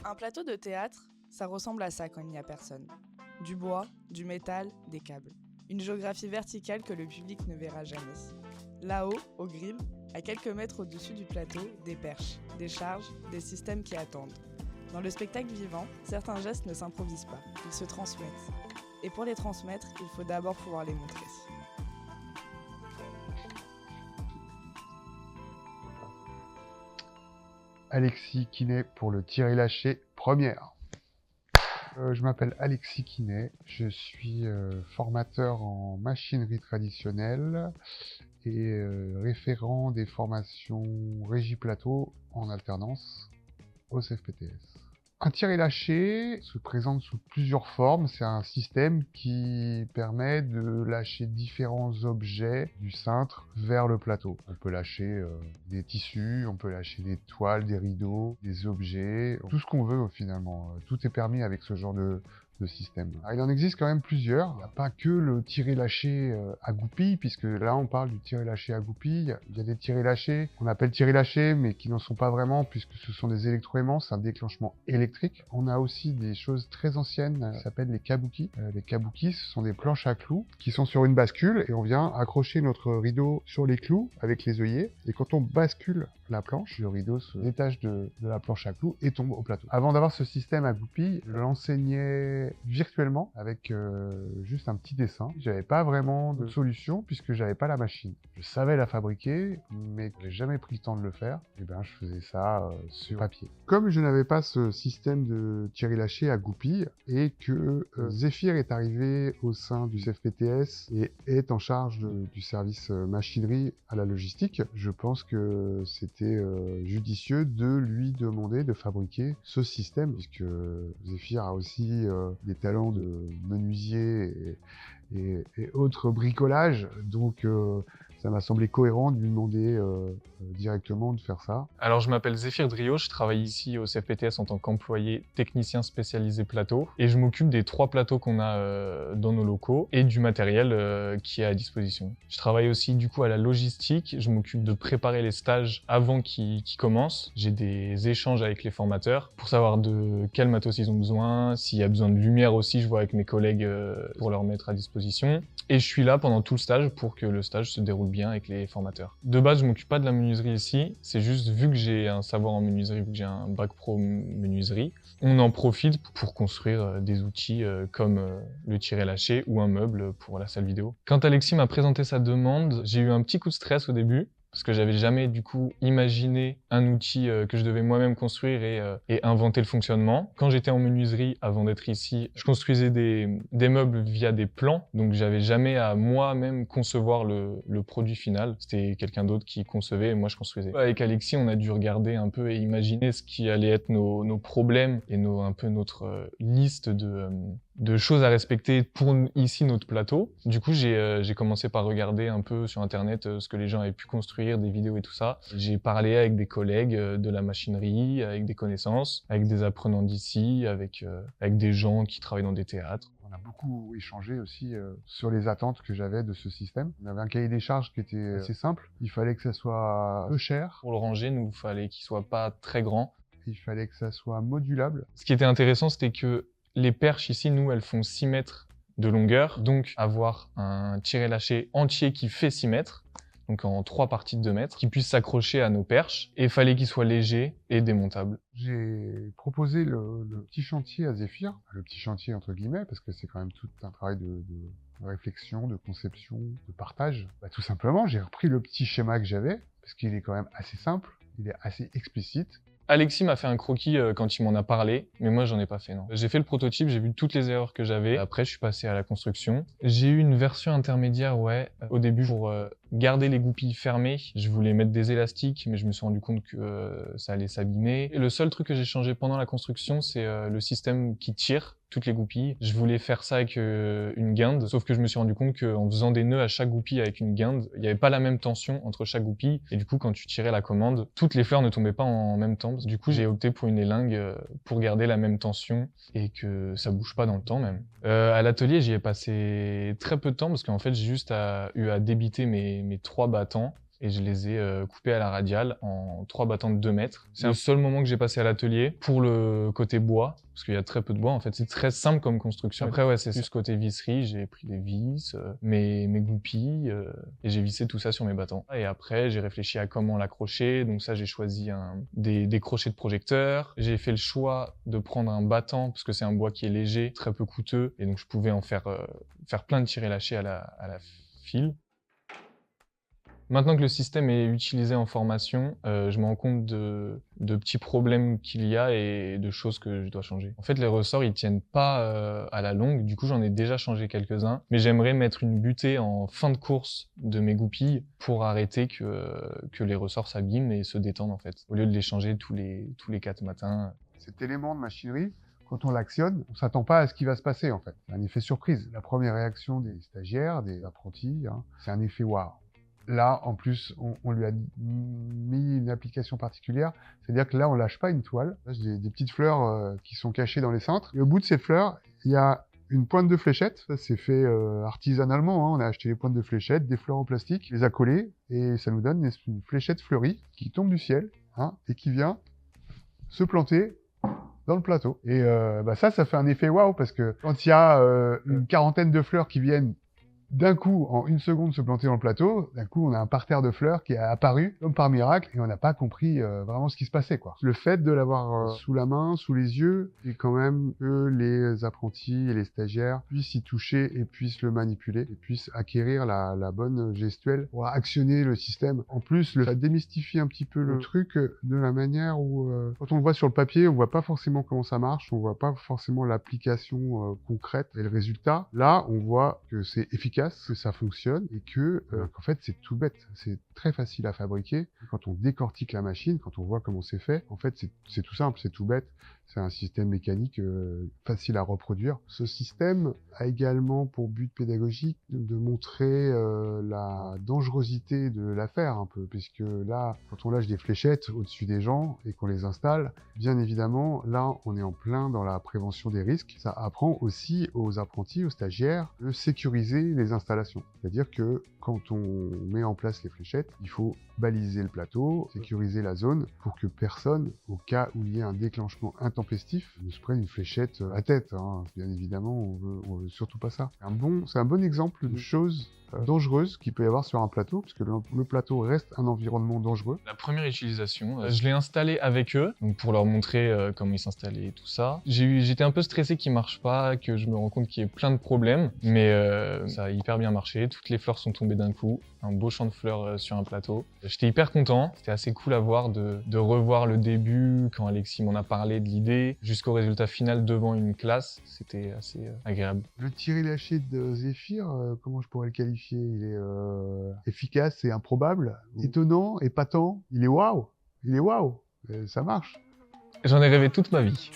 Un plateau de théâtre, ça ressemble à ça quand il n'y a personne. Du bois, du métal, des câbles. Une géographie verticale que le public ne verra jamais. Là-haut, au grill, à quelques mètres au-dessus du plateau, des perches, des charges, des systèmes qui attendent. Dans le spectacle vivant, certains gestes ne s'improvisent pas, ils se transmettent. Et pour les transmettre, il faut d'abord pouvoir les montrer. Alexis Quinet pour le tiré-lâché première. Je m'appelle Alexis Quinet, je suis formateur en machinerie traditionnelle et référent des formations Régie Plateau en alternance au CFPTS. Un tiré-lâché se présente sous plusieurs formes. C'est un système qui permet de lâcher différents objets du cintre vers le plateau. On peut lâcher des tissus, on peut lâcher des toiles, des rideaux, des objets, tout ce qu'on veut finalement. Tout est permis avec ce genre de système. Alors, il en existe quand même plusieurs. Il n'y a pas que le tiré-lâché à goupille, puisque là on parle du tiré-lâché à goupille. Il y a des tirés-lâchés qu'on appelle tirés-lâchés, mais qui n'en sont pas vraiment, puisque ce sont des électroaimants, c'est un déclenchement électrique. On a aussi des choses très anciennes qui s'appellent les kabuki. Les kabuki, ce sont des planches à clous qui sont sur une bascule, et on vient accrocher notre rideau sur les clous avec les œillets. Et quand on bascule la planche, le rideau se détache de la planche à clous et tombe au plateau. Avant d'avoir ce système à goupille, je l'enseignais virtuellement avec juste un petit dessin. J'avais pas vraiment de solution puisque j'avais pas la machine. Je savais la fabriquer, mais j'avais jamais pris le temps de le faire. Et ben, je faisais ça sur papier. Comme je n'avais pas ce système de tiré-lâché à goupille et que Zephyr est arrivé au sein du CFPTS et est en charge du service machinerie à la logistique, je pense que c'était judicieux de lui demander de fabriquer ce système puisque Zephyr a aussi des talents de menuisier et autres bricolages, donc ça m'a semblé cohérent de lui demander directement de faire ça. Alors je m'appelle Zéphyr Drio, je travaille ici au CFPTS en tant qu'employé technicien spécialisé plateau et je m'occupe des 3 plateaux qu'on a dans nos locaux et du matériel qui est à disposition. Je travaille aussi du coup à la logistique, je m'occupe de préparer les stages avant qu'ils commencent. J'ai des échanges avec les formateurs pour savoir de quel matos ils ont besoin, s'il y a besoin de lumière aussi, je vois avec mes collègues pour leur mettre à disposition. Et je suis là pendant tout le stage pour que le stage se déroule bien avec les formateurs. De base, je m'occupe pas de la menuiserie ici, c'est juste vu que j'ai un savoir en menuiserie, vu que j'ai un bac pro menuiserie, on en profite pour construire des outils comme le tiré-lâché ou un meuble pour la salle vidéo. Quand Alexis m'a présenté sa demande, j'ai eu un petit coup de stress au début, parce que j'avais jamais du coup imaginé un outil que je devais moi-même construire et inventer le fonctionnement. Quand j'étais en menuiserie, avant d'être ici, je construisais des meubles via des plans, donc j'avais jamais à moi-même concevoir le produit final. C'était quelqu'un d'autre qui concevait et moi je construisais. Avec Alexis, on a dû regarder un peu et imaginer ce qui allait être nos problèmes et un peu notre liste de choses à respecter pour ici notre plateau. Du coup, j'ai commencé par regarder un peu sur internet ce que les gens avaient pu construire, des vidéos et tout ça. J'ai parlé avec des collègues de la machinerie, avec des connaissances, avec des apprenants d'ici, avec des gens qui travaillent dans des théâtres. On a beaucoup échangé aussi sur les attentes que j'avais de ce système. On avait un cahier des charges qui était assez simple. Il fallait que ça soit peu cher. Pour le ranger, il fallait qu'il soit pas très grand. Il fallait que ça soit modulable. Ce qui était intéressant, c'était que les perches ici, nous, elles font 6 mètres de longueur. Donc, avoir un tiré-lâché entier qui fait 6 mètres, donc en 3 parties de 2 mètres, qui puisse s'accrocher à nos perches, et il fallait qu'il soit léger et démontable. J'ai proposé le petit chantier à Zephyr, le petit chantier entre guillemets, parce que c'est quand même tout un travail de réflexion, de conception, de partage. Tout simplement, j'ai repris le petit schéma que j'avais, parce qu'il est quand même assez simple, il est assez explicite. Alexis m'a fait un croquis quand il m'en a parlé, mais moi j'en ai pas fait, non. J'ai fait le prototype, j'ai vu toutes les erreurs que j'avais. Après, je suis passé à la construction. J'ai eu une version intermédiaire, au début pour garder les goupilles fermées. Je voulais mettre des élastiques, mais je me suis rendu compte que ça allait s'abîmer. Et le seul truc que j'ai changé pendant la construction, c'est le système qui tire toutes les goupilles. Je voulais faire ça avec une guinde, sauf que je me suis rendu compte qu'en faisant des nœuds à chaque goupille avec une guinde, il n'y avait pas la même tension entre chaque goupille, et du coup quand tu tirais la commande, toutes les fleurs ne tombaient pas en même temps. Du coup j'ai opté pour une élingue pour garder la même tension et que ça bouge pas dans le temps même. À l'atelier j'y ai passé très peu de temps parce qu'en fait j'ai juste eu à débiter mes 3 battants et je les ai coupés à la radiale en 3 battants de 2 mètres. C'est le seul moment que j'ai passé à l'atelier pour le côté bois, parce qu'il y a très peu de bois en fait. C'est très simple comme construction. Après ouais, c'est plus côté visserie, j'ai pris des vis, mes goupilles, et j'ai vissé tout ça sur mes battants. Et après j'ai réfléchi à comment l'accrocher, donc ça j'ai choisi des crochets de projecteur. J'ai fait le choix de prendre un battant, parce que c'est un bois qui est léger, très peu coûteux, et donc je pouvais en faire plein de tirés-lâchés à la file. Maintenant que le système est utilisé en formation, je me rends compte de petits problèmes qu'il y a et de choses que je dois changer. En fait, les ressorts, ils tiennent pas à la longue. Du coup, j'en ai déjà changé quelques-uns. Mais j'aimerais mettre une butée en fin de course de mes goupilles pour arrêter que les ressorts s'abîment et se détendent, en fait. Au lieu de les changer tous les 4 matins. Cet élément de machinerie, quand on l'actionne, on s'attend pas à ce qui va se passer, en fait. C'est un effet surprise. La première réaction des stagiaires, des apprentis, c'est un effet waouh. Là, en plus, on lui a mis une application particulière. C'est-à-dire que là, on lâche pas une toile. Là, j'ai des petites fleurs qui sont cachées dans les cintres. Et au bout de ces fleurs, il y a une pointe de fléchette. Ça, c'est fait artisanalement. On a acheté les pointes de fléchette, des fleurs en plastique, les a collées, et ça nous donne une fléchette fleurie qui tombe du ciel et qui vient se planter dans le plateau. Et ça fait un effet waouh, parce que quand il y a une quarantaine de fleurs qui viennent d'un coup, en 1 seconde, se planter dans le plateau, d'un coup, on a un parterre de fleurs qui est apparu, comme par miracle, et on n'a pas compris vraiment ce qui se passait, quoi. Le fait de l'avoir sous la main, sous les yeux, et quand même que les apprentis et les stagiaires puissent y toucher et puissent le manipuler, et puissent acquérir la bonne gestuelle pour actionner le système. En plus, ça démystifie un petit peu le truc de la manière où, quand on le voit sur le papier, on voit pas forcément comment ça marche, on voit pas forcément l'application concrète et le résultat. Là, on voit que c'est efficace, que ça fonctionne et qu'en fait c'est tout bête, c'est très facile à fabriquer. Quand on décortique la machine, quand on voit comment c'est fait, en fait c'est tout simple, c'est tout bête. C'est un système mécanique facile à reproduire. Ce système a également pour but pédagogique de montrer la dangerosité de l'affaire un peu, puisque là, quand on lâche des fléchettes au-dessus des gens et qu'on les installe, bien évidemment, là, on est en plein dans la prévention des risques. Ça apprend aussi aux apprentis, aux stagiaires, de sécuriser les installations. C'est-à-dire que quand on met en place les fléchettes, il faut baliser le plateau, sécuriser la zone pour que personne, au cas où il y ait un déclenchement intempestif, ne se prenne une fléchette à tête. Bien évidemment, on veut surtout pas ça. C'est un bon exemple de choses dangereuses qu'il peut y avoir sur un plateau, parce que le plateau reste un environnement dangereux. La première utilisation, je l'ai installé avec eux, donc pour leur montrer comment ils s'installaient et tout ça. J'étais un peu stressé qu'il marche pas, que je me rends compte qu'il y a plein de problèmes, mais ça a hyper bien marché. Toutes les fleurs sont tombées d'un coup, un beau champ de fleurs sur un plateau. J'étais hyper content, c'était assez cool à voir de revoir le début, quand Alexis m'en a parlé de l'idée, jusqu'au résultat final devant une classe, c'était assez agréable. Le tiré-lâché de Zéphyr, comment je pourrais le qualifier? Il est efficace et improbable, étonnant, épatant, il est waouh, ça marche. J'en ai rêvé toute ma vie.